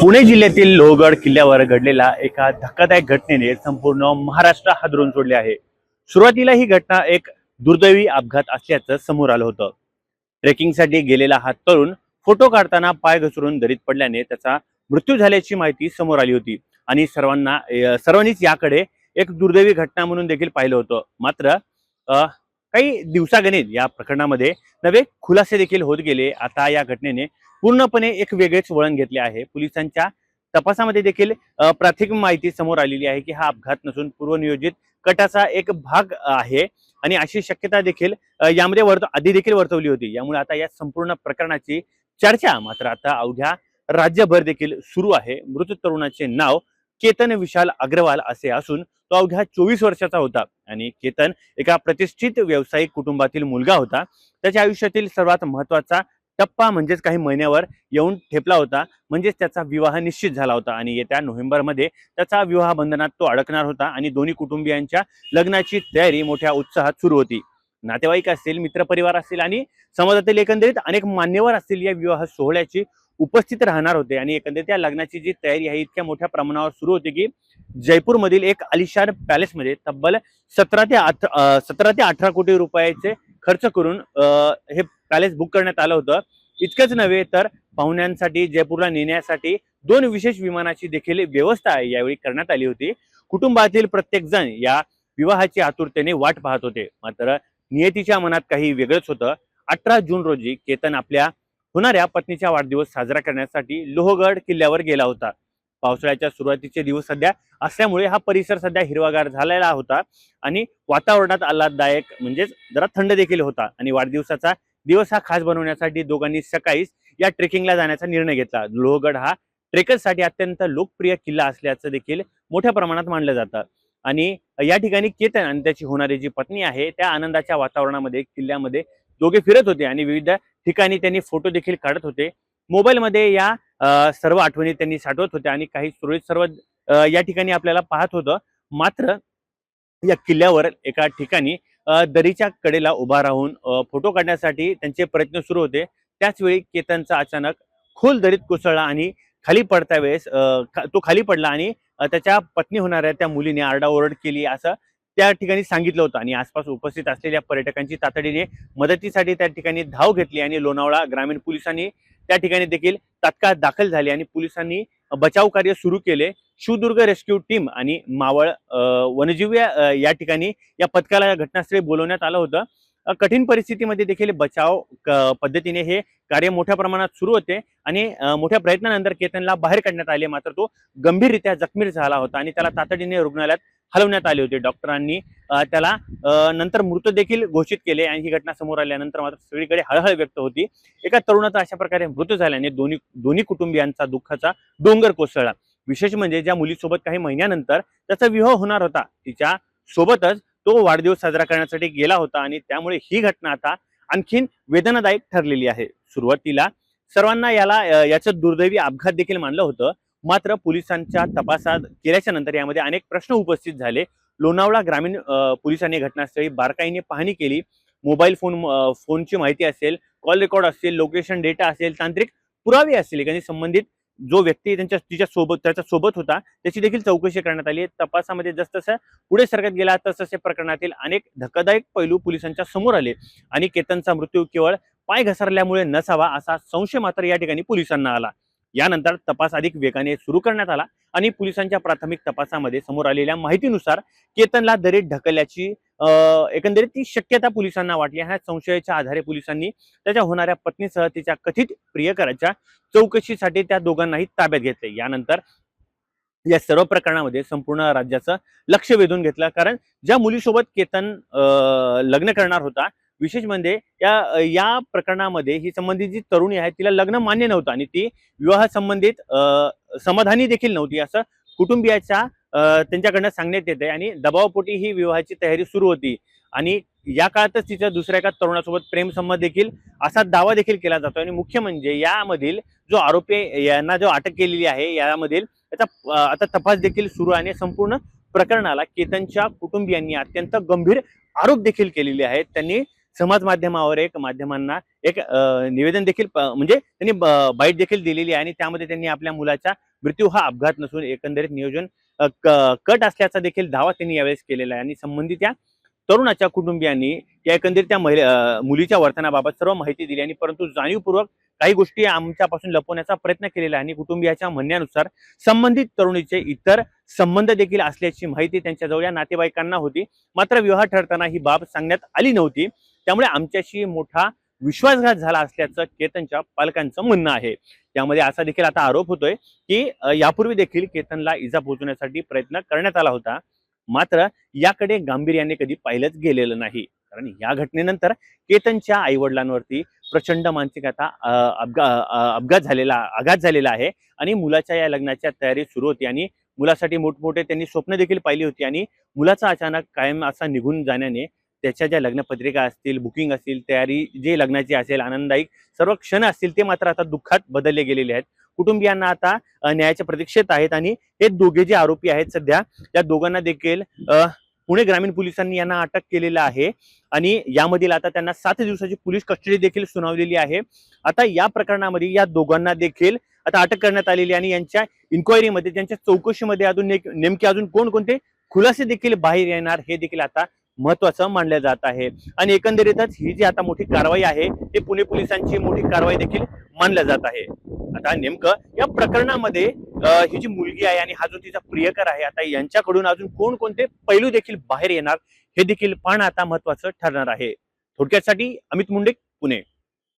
पुणे जिल्ह्यातील लोहगड किल्ल्यावर घडलेल्या एका धक्कादायक घटनेने संपूर्ण महाराष्ट्र हादरून सोडले आहे। सुरुवातीला ही घटना एक दुर्दैवी अपघात असल्याचं समोर आलं होतं। ट्रेकिंगसाठी गेलेला हा तरुण फोटो काढताना पाय घसरून दरीत पडल्याने त्याचा मृत्यू झाल्याची माहिती समोर आली होती आणि सर्वांनीच याकडे एक दुर्दैवी घटना म्हणून देखील पाहिलं होतं। मात्र काही दिवसागणित या प्रकरणामध्ये नवे खुलासे देखील होत गेले। आता या घटनेने पूर्णपणे एक वेगळेच वळण घेतले आहे। पोलिसांच्या तपासामध्ये देखील प्राथमिक माहिती समोर आलेली आहे की हा अपघात नसून पूर्वनियोजित कटाचा एक भाग आहे आणि अशी शक्यता देखील यामध्ये आधी देखील वर्तवली होती। यामुळे आता या संपूर्ण प्रकरणाची चर्चा मात्र आता अवघ्या राज्यभर देखील सुरू आहे। मृत तरुणाचे नाव केतन विशाल अग्रवाल असे असून तो अवघ्या 24 वर्षाचा होता आणि केतन एका प्रतिष्ठित व्यावसायिक कुटुंबातील मुलगा होता। त्याच्या आयुष्यातील सर्वात महत्त्वाचा टप्पा म्हणजेच काही महिन्यावर येऊन ठेपला होता, म्हणजेच त्याचा विवाह निश्चित झाला होता आणि येत्या नोव्हेंबरमध्ये त्याचा विवाह बंधनात तो अडकणार होता आणि दोन्ही कुटुंबियांच्या लग्नाची तयारी मोठ्या उत्साहात सुरू होती। नातेवाईक असतील, मित्रपरिवार असतील आणि समाजातील एकंदरीत अनेक मान्यवर असतील या विवाह सोहळ्याची उपस्थित राहणार होते आणि एकंदरीत या लग्नाची जी तयारी आहे इतक्या मोठ्या प्रमाणावर सुरू होती की जयपूर मधील एक आलिशान पॅलेसमध्ये तब्बल 17 ते 18 कोटी रुपयाचे खर्च करून हे पॅलेस बुक करण्यात आलं होतं। इतकंच नव्हे तर पाहुण्यांसाठी जयपूरला नेण्यासाठी 2 विशेष विमानाची देखील व्यवस्था यावेळी करण्यात आली होती। कुटुंबातील प्रत्येक जण या विवाहाची आतुरतेने वाट पाहत होते। मात्र नियतीच्या मनात काही वेगळंच होतं। 18 जून रोजी केतन आपल्या होणाऱ्या पत्नीचा वाढदिवस साजरा करण्यासाठी लोहगड किल्ल्यावर गेला होता। पावसाळ्याच्या सुरुवातीचे दिवस सध्या असल्यामुळे हा परिसर सध्या हिरवागार झालेला होता आणि वातावरणात आल्हाददायक म्हणजेच जरा थंड देखील होता आणि वाढदिवसाचा दिवस हा खास बनवण्यासाठी दोघांनी सकाळीच या ट्रेकिंगला जाण्याचा निर्णय घेतला। लोहगड हा ट्रेकर्ससाठी अत्यंत लोकप्रिय किल्ला असल्याचं देखील मोठ्या प्रमाणात मानलं जातं आणि या ठिकाणी केतन आणि त्याची होणारी जी पत्नी आहे त्या आनंदाच्या वातावरणामध्ये किल्ल्यामध्ये दोघे फिरत होते आणि विविध ठिकाणी त्यांनी फोटो देखील काढत होते। मोबाईलमध्ये या सर्व आठवणी त्यांनी साठवत होत्या आणि काही सुरळीत सर्व या ठिकाणी आपल्याला पाहत होतं। मात्र या किल्ल्यावर एका ठिकाणी दरीच्या कडेला उभा राहून फोटो काढण्यासाठी त्यांचे प्रयत्न सुरू होते। त्याच वेळी केतनचा अचानक खोल दरीत कोसळला आणि खाली पडता वेळेस तो खाली पडला आणि त्याच्या पत्नी होणाऱ्या त्या मुलीने आरडाओरड केली असं त्या ठिकाणी सांगितलं होतं आणि आसपास उपस्थित असलेल्या पर्यटकांची तातडीने मदतीसाठी त्या ठिकाणी धाव घेतली आणि लोणावळा ग्रामीण पोलिसांनी त्या ठिकाणी देखील तात्काळ दाखल झाले आणि पोलिसांनी बचाव कार्य सुरू केले। शिवदुर्ग रेस्क्यू टीम आणि मावळ वन्यजीव या ठिकाणी या पथकाला घटनास्थळी बोलवण्यात आलं होतं। कठीण परिस्थितीमध्ये देखील बचाव पद्धतीने हे कार्य मोठ्या प्रमाणात सुरू होते आणि मोठ्या प्रयत्नानंतर केतनला बाहेर काढण्यात आले। मात्र तो गंभीररित्या जखमी झाला होता आणि त्याला तातडीने रुग्णालयात हलवण्यात आले होते। डॉक्टरांनी त्याला नंतर मृत देखील घोषित केले आणि ही घटना समोर आल्यानंतर मात्र सगळीकडे हळहळ व्यक्त होती। एका तरुणाचा अशा प्रकारे मृत्यू झाल्याने दोन्ही कुटुंबियांचा दुःखाचा डोंगर कोसळला। विशेष म्हणजे ज्या मुलीसोबत काही महिन्यानंतर त्याचा विवाह होणार होता तिच्या सोबतच तो वाढदिवस साजरा करण्यासाठी गेला होता आणि त्यामुळे ही घटना आता आणखीन वेदनादायक ठरलेली आहे। सुरुवातीला सर्वांना याचं दुर्दैवी अपघात देखील मानलं होतं। मात्र पोलिसांच्या तपासात केल्याच्या नंतर यामध्ये अनेक प्रश्न उपस्थित झाले। लोणावळा ग्रामीण पोलिसांनी घटनास्थळी बारकाईने पाहणी केली। मोबाईल फोनची माहिती असेल, कॉल रेकॉर्ड असेल, लोकेशन डेटा असेल, तांत्रिक पुरावे असतील आणि संबंधित जो व्यक्ती त्याच्या सोबत होता त्याची देखील चौकशी करण्यात आली। तपासामध्ये जसजसं पुढे सरकत गेला तसतसे प्रकरणातील अनेक धक्कादायक पैलू पोलिसांच्या समोर आले आणि केतनचा मृत्यू केवळ पाय घसरल्यामुळे नसावा असा संशय मात्र या ठिकाणी पोलिसांना आला। यानंतर तपास अधिक वेगाने सुरू करण्यात आला आणि पोलिसांच्या प्राथमिक तपासामध्ये समोर आलेल्या माहितीनुसार केतनला दरीत ढकलल्याची एकंदरीत ती शक्यता पोलिसांना वाटली। ह्या संशयाच्या आधारे पोलिसांनी त्याच्या होणाऱ्या पत्नीसह तिच्या कथित प्रियकराच्या चौकशीसाठी त्या दोघांनाही ताब्यात घेतले। यानंतर या सर्व प्रकरणामध्ये संपूर्ण राज्याचं लक्ष वेधून घेतलं, कारण ज्या मुलीसोबत केतन लग्न करणार होता, विशेष म्हणजे या प्रकरणामध्ये ही संबंधित जी तरुणी आहे तिला लग्न मान्य नव्हतं आणि ती विवाह संबंधित समाधानी देखील नव्हती असं कुटुंबियाच्या त्यांच्याकडनं सांगण्यात येते आणि दबावापोटी ही विवाहाची तयारी सुरू होती आणि या काळातच तिच्या दुसऱ्या एका तरुणासोबत प्रेम संबंध देखील असा दावा देखील केला जातो आणि मुख्य म्हणजे यामधील जो आरोपी यांना जो अटक केलेली आहे यामधील त्याचा आता तपास देखील सुरू आहे। संपूर्ण प्रकरणाला केतनच्या कुटुंबियांनी अत्यंत गंभीर आरोप देखील केलेले आहेत। त्यांनी समाज माध्यमांना एक निवेदन देखील म्हणजे त्यांनी बाईट देखील दिलेली आहे आणि त्यामध्ये त्यांनी आपल्या मुलाच्या मृत्यू हा अपघात नसून एकंदरीत नियोजन कट असल्याचा देखील दावा त्यांनी यावेळेस केलेला आहे आणि संबंधित त्या तरुणाच्या कुटुंबियांनी या एकंदरीत त्या मुलीच्या वर्तनाबाबत सर्व माहिती दिली आणि परंतु जाणीवपूर्वक काही गोष्टी आमच्यापासून लपवण्याचा प्रयत्न केलेला आहे आणि कुटुंबियाच्या म्हणण्यानुसार संबंधित तरुणीचे इतर संबंध देखील असल्याची माहिती त्यांच्याजवळ या नातेवाईकांना होती. मात्र विवाह ठरताना ही बाब सांगण्यात आली नव्हती. त्यामुळे आमच्याशी मोठा विश्वासघात झाला असल्याचं केतनच्या पालकांचं म्हणणं आहे. त्यामध्ये असा देखील आता आरोप होतोय की यापूर्वी देखील केतनला इजा पोहोचवण्यासाठी प्रयत्न करण्यात आला होता. मात्र याकडे गांभीर्याने कधी पाहिलंच गेलेलं नाही. कारण या घटनेनंतर केतनच्या आईवडिलांवरती प्रचंड मानसिक आता आघात झालेला आहे आणि मुलाच्या या लग्नाच्या तयारी सुरू होती आणि मुलासाठी मोठमोठे त्यांनी स्वप्न देखील पाहिली होती आणि मुलाचा अचानक कायम असा निघून जाण्याने त्याच्या ज्या लग्नपत्रिका असतील, बुकिंग असतील, तयारी जे लग्नाची असेल, आनंददायी सर्व क्षण असतील ते मात्र आता दुःखात बदलले गेलेले आहेत. कुटुंबियांना आता न्यायाच्या प्रतीक्षेत आहेत आणि हे दोघे जे आरोपी आहेत सध्या त्या दोघांना देखील पुणे ग्रामीण पोलिसांनी यांना अटक केलेलं आहे आणि यामधील आता त्यांना 7 दिवसाची पोलीस कस्टडी देखील सुनावलेली आहे. आता या प्रकरणामध्ये या दोघांना देखील आता अटक करण्यात आलेली आणि यांच्या इन्क्वायरीमध्ये त्यांच्या चौकशीमध्ये अजून नेमके अजून कोणकोणते खुलासे देखील बाहेर येणार हे देखील आता महत्वाचं मानलं जात आहे. आणि एकंदरीतच ही जी आता मोठी कारवाई आहे ती पुणे पोलिसांची मोठी कारवाई देखील मानलं जात आहे. आता नेमकं या प्रकरणामध्ये ही जी मुलगी आहे आणि हा जो तिचा प्रियकर आहे आता यांच्याकडून अजून कोणकोणते पैलू देखील बाहेर येणार हे देखील पाहणं आता महत्वाचं ठरणार आहे. थोडक्यासाठी अमित मुंडे, पुणे.